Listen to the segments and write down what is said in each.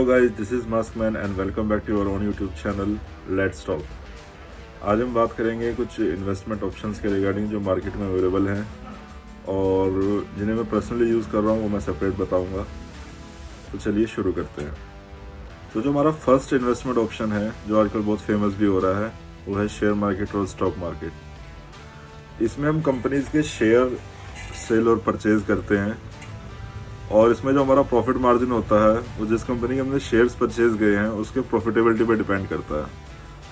Hello guys, this is mask man and welcome back to our own YouTube channel let's talk. आज हम बात करेंगे कुछ investment options के रिगार्डिंग जो मार्केट में अवेलेबल हैं और जिन्हें मैं पर्सनली यूज़ कर रहा हूँ वो मैं सेपरेट बताऊँगा। तो चलिए शुरू करते हैं। तो जो हमारा फर्स्ट इन्वेस्टमेंट ऑप्शन है जो आजकल बहुत फेमस भी हो रहा है वो है शेयर मार्केट और स्टॉक मार्केट। इसमें हम कंपनीज के शेयर सेल और परचेज करते हैं और इसमें जो हमारा प्रॉफिट मार्जिन होता है वो जिस कंपनी के हमने शेयर्स परचेज गए हैं उसके प्रॉफिटेबिलिटी पे डिपेंड करता है।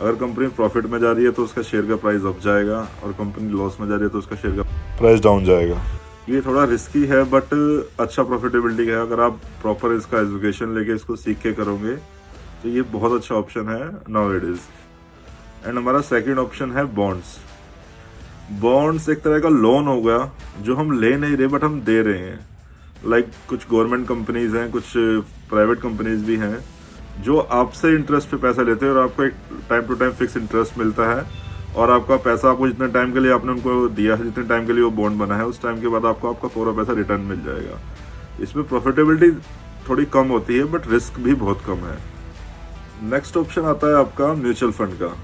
अगर कंपनी प्रॉफिट में जा रही है तो उसका शेयर का प्राइस अप जाएगा और कंपनी लॉस में जा रही है तो उसका शेयर का प्राइस डाउन जाएगा। ये थोड़ा रिस्की है बट अच्छा प्रॉफिटेबिलिटी है। अगर आप प्रॉपर इसका एजुकेशन लेके इसको सीख के करोगे तो ये बहुत अच्छा ऑप्शन है नाउअडेज। एंड हमारा सेकेंड ऑप्शन है बॉन्ड्स। बॉन्ड्स एक तरह का लोन हो गया जो हम ले नहीं रहे बट हम दे रहे हैं। कुछ गवर्नमेंट कंपनीज हैं, कुछ प्राइवेट कंपनीज भी हैं जो आपसे इंटरेस्ट पे पैसा लेते हैं और आपको एक time to time fix interest मिलता है और आपका पैसा आपको जितने टाइम के लिए आपने उनको दिया है, जितने टाइम के लिए वो बॉन्ड बना है, उस टाइम के बाद आपको आपका पूरा पैसा रिटर्न मिल जाएगा। इसमें प्रॉफिटेबिलिटी थोड़ी कम होती है बट रिस्क भी बहुत कम है। नेक्स्ट ऑप्शन आता है आपका म्यूचुअल फंड का।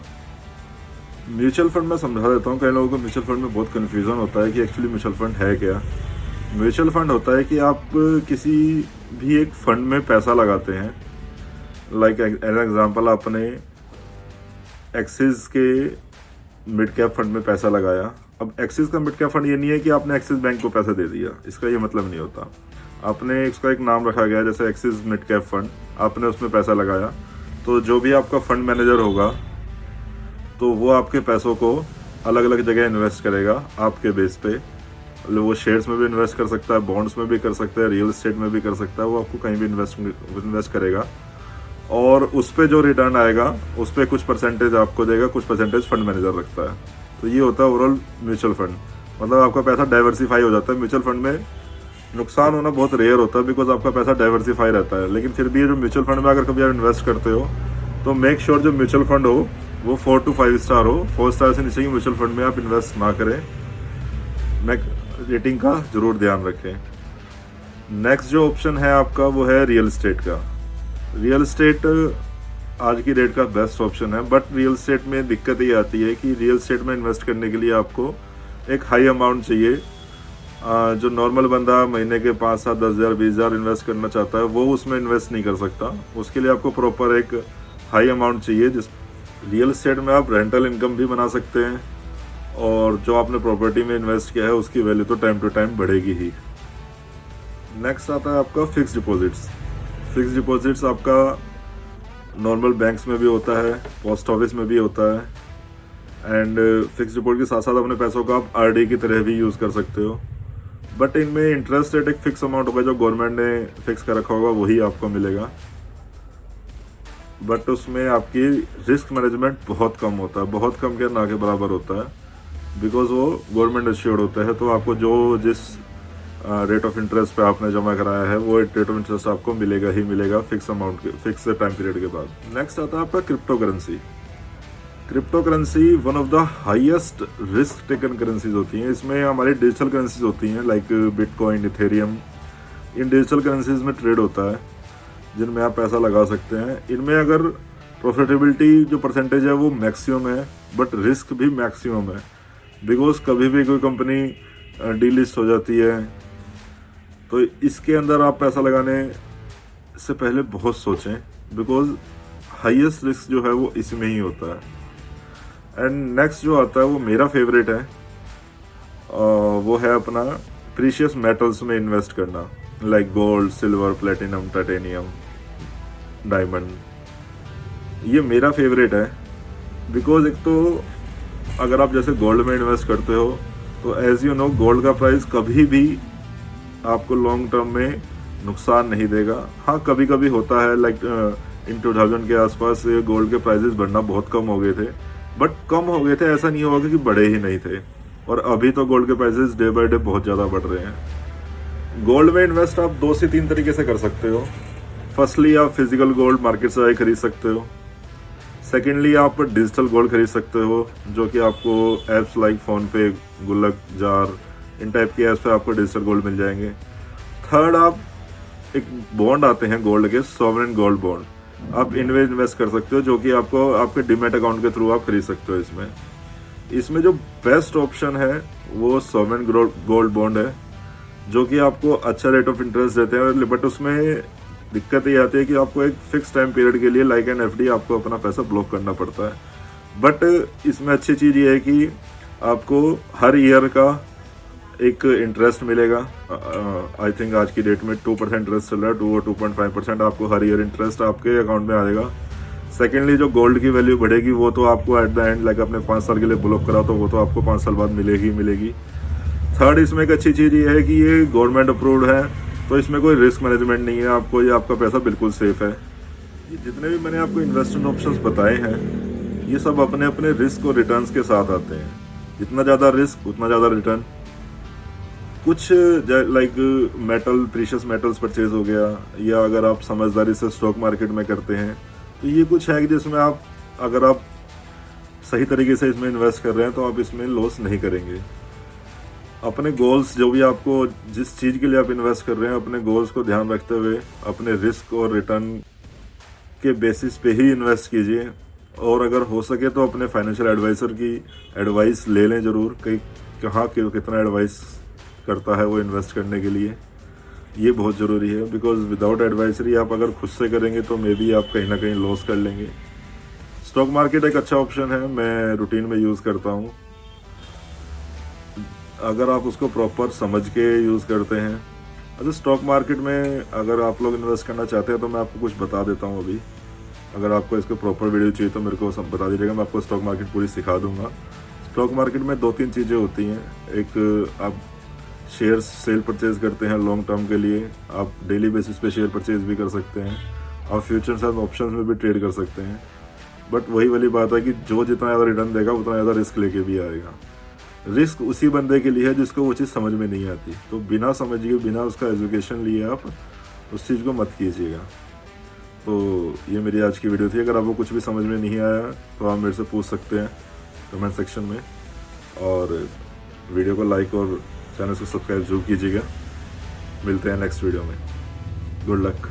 म्यूचुअल फंड मैं समझा देता हूँ। कई लोगों को म्यूचुअल फंड में बहुत कन्फ्यूजन होता है कि एक्चुअली म्यूचुअल फंड है क्या। म्यूचुअल फंड होता है कि आप किसी भी एक फंड में पैसा लगाते हैं। लाइक एन एग्जांपल, आपने एक्सिस के मिड कैप फंड में पैसा लगाया। अब एक्सिस का मिड कैप फंड ये नहीं है कि आपने एक्सिस बैंक को पैसा दे दिया, इसका ये मतलब नहीं होता। आपने इसका एक नाम रखा गया जैसे एक्सिस मिड कैप फंड, आपने उसमें पैसा लगाया तो जो भी आपका फंड मैनेजर होगा तो वो आपके पैसों को अलग अलग जगह इन्वेस्ट करेगा आपके बेस पे। वो शेयर्स में भी इन्वेस्ट कर सकता है, बॉन्ड्स में भी कर सकता है, रियल एस्टेट में भी कर सकता है। वो आपको कहीं भी इन्वेस्ट करेगा और उस पर जो रिटर्न आएगा उस पर कुछ परसेंटेज आपको देगा, कुछ परसेंटेज फंड मैनेजर रखता है। तो ये होता है ओवरऑल म्यूचुअल फंड। मतलब आपका पैसा डाइवर्सिफाई हो जाता है। म्यूचुअल फंड में नुकसान होना बहुत रेयर होता है बिकॉज आपका पैसा डाइवर्सिफाई रहता है। लेकिन फिर भी जो म्यूचुअल फंड में अगर कभी आप इन्वेस्ट करते हो तो मेक श्योर जो म्यूचुअल फंड हो वो 4 to 5 स्टार हो। 4 स्टार से नीचे की म्यूचुअल फंड में आप इन्वेस्ट ना करें। रेटिंग का जरूर ध्यान रखें। नेक्स्ट जो ऑप्शन है आपका वो है रियल एस्टेट का। रियल एस्टेट आज की डेट का बेस्ट ऑप्शन है बट रियल एस्टेट में दिक्कत ये आती है कि रियल एस्टेट में इन्वेस्ट करने के लिए आपको एक हाई अमाउंट चाहिए। जो नॉर्मल बंदा महीने के 5, 7, 10 हज़ार 20 हज़ार इन्वेस्ट करना चाहता है वो उसमें इन्वेस्ट नहीं कर सकता। उसके लिए आपको प्रॉपर एक हाई अमाउंट चाहिए। जिस रियल एस्टेट में आप रेंटल इनकम भी बना सकते हैं और जो आपने प्रॉपर्टी में इन्वेस्ट किया है उसकी वैल्यू तो टाइम टू टाइम बढ़ेगी ही। नेक्स्ट आता है आपका फिक्स डिपॉजिट्स। फिक्स डिपॉजिट्स आपका नॉर्मल बैंक्स में भी होता है, पोस्ट ऑफिस में भी होता है। एंड फिक्स डिपॉजिट के साथ साथ अपने पैसों को आप आरडी की तरह भी यूज़ कर सकते हो। बट इनमें इंटरेस्ट रेट एक फिक्स अमाउंट होगा जो गवर्नमेंट ने फिक्स कर रखा होगा वही आपको मिलेगा। बट उसमें आपकी रिस्क मैनेजमेंट बहुत कम होता है, बहुत कम क्या ना के बराबर होता है बिकॉज वो गवर्नमेंट एश्योर्ड होता है। तो आपको जो जिस रेट ऑफ इंटरेस्ट पे आपने जमा कराया है वो रेट ऑफ इंटरेस्ट आपको मिलेगा ही मिलेगा फिक्स अमाउंट के फिक्स टाइम पीरियड के बाद। नेक्स्ट आता है आपका crypto currency. Crypto currency one of the highest risk taken currencies होती हैं। इसमें हमारी डिजिटल करेंसीज होती हैं लाइक बिटकॉइन, इथेरियम। इन डिजिटल करेंसीज में ट्रेड होता है जिनमें आप पैसा लगा सकते हैं। इनमें अगर प्रॉफिटेबिलिटी जो परसेंटेज है वो मैक्सिमम है बट रिस्क भी मैक्सिमम है बिकॉज कभी भी कोई कंपनी डीलिस्ट हो जाती है। तो इसके अंदर आप पैसा लगाने से पहले बहुत सोचें बिकॉज हाईएस्ट रिस्क जो है वो इसमें ही होता है। एंड नेक्स्ट जो आता है वो मेरा फेवरेट है, वो है अपना प्रीशियस मेटल्स में इन्वेस्ट करना like gold, silver, platinum, titanium, diamond. ये मेरा फेवरेट है बिकॉज एक तो अगर आप जैसे गोल्ड में इन्वेस्ट करते हो तो एज यू नो गोल्ड का प्राइस कभी भी आपको लॉन्ग टर्म में नुकसान नहीं देगा। हाँ, कभी कभी होता है लाइक इन 2000 के आसपास गोल्ड के प्राइसेस बढ़ना बहुत कम हो गए थे बट कम हो गए थे, ऐसा नहीं होगा कि बढ़े ही नहीं थे। और अभी तो गोल्ड के प्राइसेस डे बाय डे बहुत ज़्यादा बढ़ रहे हैं। गोल्ड में इन्वेस्ट आप 2 से 3 तरीके से कर सकते हो। फर्स्टली आप फिजिकल गोल्ड मार्केट से खरीद सकते हो। सेकेंडली आप डिजिटल गोल्ड खरीद सकते हो जो कि आपको ऐप्स लाइक फ़ोनपे, गुल्लक, जार, इन टाइप के ऐप्स पे आपको डिजिटल गोल्ड मिल जाएंगे। थर्ड, आप एक बॉन्ड आते हैं गोल्ड के, सॉवरेन गोल्ड बॉन्ड, आप इनमें इन्वेस्ट कर सकते हो, जो कि आपको आपके डीमैट अकाउंट के थ्रू आप खरीद सकते हो। इसमें जो बेस्ट ऑप्शन है वो सॉवरेन गोल्ड बॉन्ड है, जो कि आपको अच्छा रेट ऑफ इंटरेस्ट देते हैं, बट उसमें दिक्कत ये आती है कि आपको एक फिक्स टाइम पीरियड के लिए लाइक एन एफडी आपको अपना पैसा ब्लॉक करना पड़ता है। बट इसमें अच्छी चीज़ ये है कि आपको हर ईयर का एक इंटरेस्ट मिलेगा। आई थिंक आज की डेट में 2% इंटरेस्ट चल रहा है, 2 और 2.5% आपको हर ईयर इंटरेस्ट आपके अकाउंट में आएगा। सेकेंडली जो गोल्ड की वैल्यू बढ़ेगी वो तो आपको एट द एंड लाइक अपने 5 साल के लिए ब्लॉक करा तो वो तो आपको 5 साल बाद मिलेगी। थर्ड इसमें एक अच्छी चीज़ ये है कि ये गवर्नमेंट अप्रूव्ड है, तो इसमें कोई रिस्क मैनेजमेंट नहीं है, आपको ये आपका पैसा बिल्कुल सेफ है। ये जितने भी मैंने आपको इन्वेस्टमेंट ऑप्शंस बताए हैं ये सब अपने अपने रिस्क और रिटर्न्स के साथ आते हैं। जितना ज़्यादा रिस्क उतना ज़्यादा रिटर्न। कुछ like metal, precious metals purchase हो गया, या अगर आप समझदारी से स्टॉक मार्केट में करते हैं तो ये कुछ है कि जिसमें आप अगर आप सही तरीके से इसमें इन्वेस्ट कर रहे हैं तो आप इसमें लॉस नहीं करेंगे। अपने गोल्स, जो भी आपको जिस चीज़ के लिए आप इन्वेस्ट कर रहे हैं, अपने गोल्स को ध्यान रखते हुए अपने रिस्क और रिटर्न के बेसिस पे ही इन्वेस्ट कीजिए। और अगर हो सके तो अपने फाइनेंशियल एडवाइज़र की एडवाइस ले लें ज़रूर, कहाँ कितना एडवाइस करता है वो इन्वेस्ट करने के लिए। ये बहुत ज़रूरी है, बिकॉज विदाउट एडवाइजरी आप अगर खुद से करेंगे तो मे बी आप कहीं ना कहीं लॉस कर लेंगे। स्टॉक मार्केट एक अच्छा ऑप्शन है, मैं रूटीन में यूज़ करता हूँ। अगर आप उसको प्रॉपर समझ के यूज़ करते हैं। अच्छा, स्टॉक मार्केट में अगर आप लोग इन्वेस्ट करना चाहते हैं तो मैं आपको कुछ बता देता हूँ अभी। अगर आपको इसको प्रॉपर वीडियो चाहिए तो मेरे को सब बता दीजिएगा, मैं आपको स्टॉक मार्केट पूरी सिखा दूंगा। स्टॉक मार्केट में 2-3 चीज़ें होती हैं। एक, आप शेयर्स सेल परचेज करते हैं लॉन्ग टर्म के लिए, आप डेली बेसिस पे शेयर परचेज भी कर सकते हैं, आप फ्यूचर्स एंड ऑप्शंस में भी ट्रेड कर सकते हैं। बट वही वाली बात है कि जो जितना ज़्यादा रिटर्न देगा उतना ज़्यादा रिस्क लेके भी आएगा। रिस्क उसी बंदे के लिए है जिसको वो चीज़ समझ में नहीं आती, तो बिना समझिए, बिना उसका एजुकेशन लिए आप उस चीज़ को मत कीजिएगा। तो ये मेरी आज की वीडियो थी। अगर आपको कुछ भी समझ में नहीं आया तो आप मेरे से पूछ सकते हैं कमेंट सेक्शन में, और वीडियो को लाइक और चैनल को सब्सक्राइब जरूर कीजिएगा। मिलते हैं नेक्स्ट वीडियो में। Good luck.